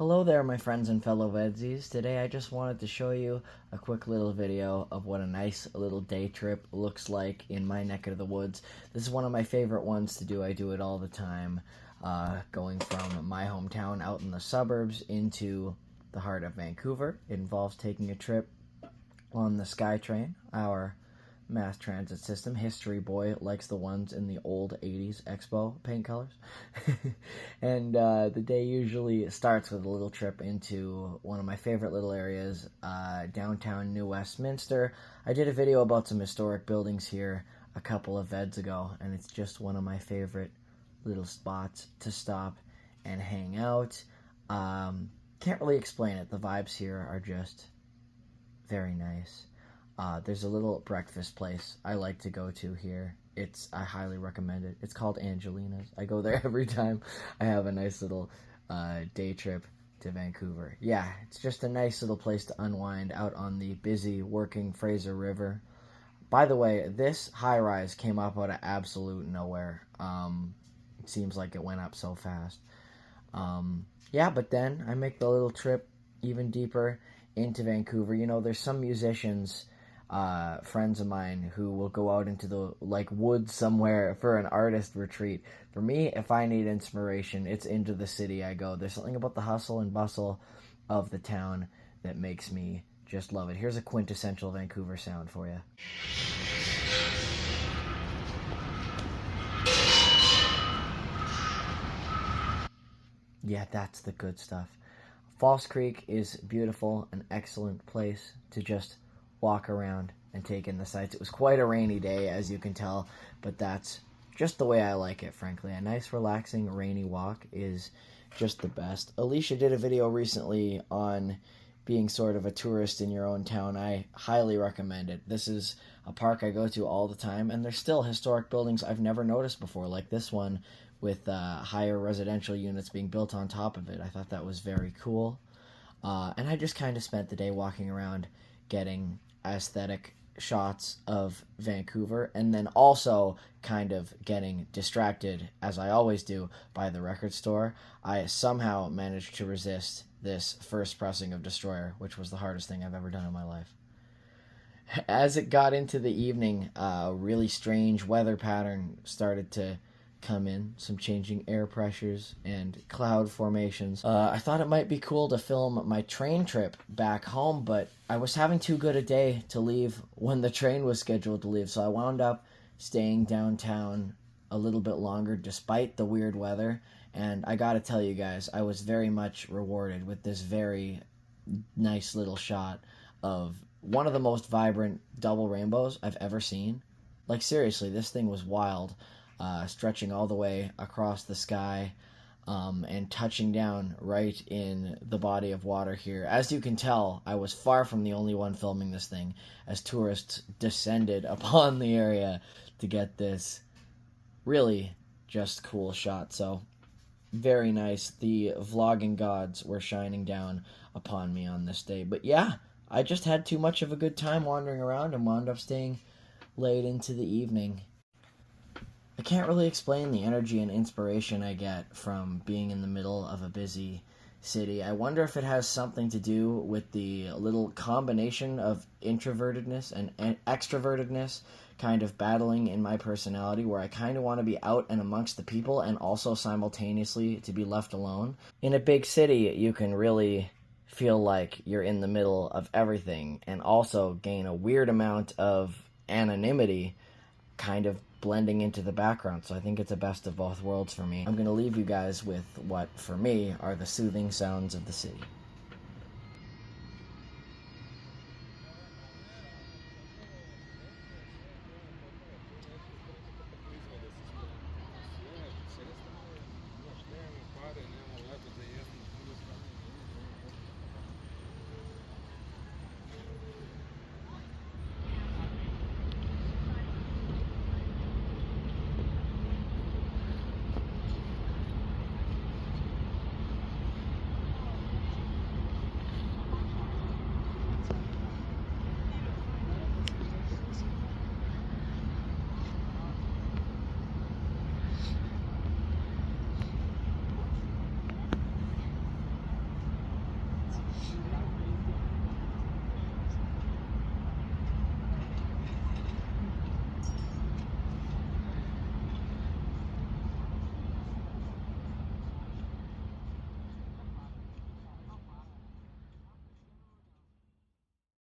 Hello there, my friends and fellow VEDSies. Today I just wanted to show you a quick little video of what a nice little day trip looks like in my neck of the woods. This is one of my favorite ones to do. I do it all the time, going from my hometown out in the suburbs into the heart of Vancouver. It involves taking a trip on the SkyTrain, our mass transit system. History boy likes the ones in the old 80s Expo paint colors. And the day usually starts with a little trip into one of my favorite little areas, downtown New Westminster. I did a video about some historic buildings here a couple of VEDs ago, and it's just one of my favorite little spots to stop and hang out. Can't really explain it. The vibes here are just very nice. There's a little breakfast place I like to go to here. I highly recommend it. It's called Angelina's. I go there every time I have a nice little day trip to Vancouver. Yeah, it's just a nice little place to unwind out on the busy working Fraser River. By the way, this high-rise came up out of absolute nowhere. It seems like it went up so fast. Yeah, but then I make the little trip even deeper into Vancouver. You know, there's some musicians, friends of mine, who will go out into the woods somewhere for an artist retreat. For me, if I need inspiration, it's into the city I go. There's something about the hustle and bustle of the town that makes me just love it. Here's a quintessential Vancouver sound for you. Yeah, that's the good stuff. False Creek is beautiful, an excellent place to just walk around and take in the sights. It was quite a rainy day, as you can tell, but that's just the way I like it, frankly. A nice, relaxing, rainy walk is just the best. Alicia did a video recently on being sort of a tourist in your own town. I highly recommend it. This is a park I go to all the time, and there's still historic buildings I've never noticed before, like this one with higher residential units being built on top of it. I thought that was very cool. And I just kind of spent the day walking around getting aesthetic shots of Vancouver, and then also kind of getting distracted, as I always do, by the record store. I somehow managed to resist this first pressing of Destroyer, which was the hardest thing I've ever done in my life. As it got into the evening, a really strange weather pattern started to come in, some changing air pressures and cloud formations. I thought it might be cool to film my train trip back home, but I was having too good a day to leave when the train was scheduled to leave, so I wound up staying downtown a little bit longer despite the weird weather. And I gotta tell you guys, I was very much rewarded with this very nice little shot of one of the most vibrant double rainbows I've ever seen. Like, seriously, this thing was wild. Stretching all the way across the sky, and touching down right in the body of water here. As you can tell, I was far from the only one filming this thing, as tourists descended upon the area to get this really just cool shot. So, very nice. The vlogging gods were shining down upon me on this day. But yeah, I just had too much of a good time wandering around and wound up staying late into the evening. I can't really explain the energy and inspiration I get from being in the middle of a busy city. I wonder if it has something to do with the little combination of introvertedness and extrovertedness kind of battling in my personality, where I kind of want to be out and amongst the people and also simultaneously to be left alone. In a big city, you can really feel like you're in the middle of everything and also gain a weird amount of anonymity, kind of blending into the background. So I think it's a best of both worlds for me. I'm going to leave you guys with what, for me, are the soothing sounds of the city.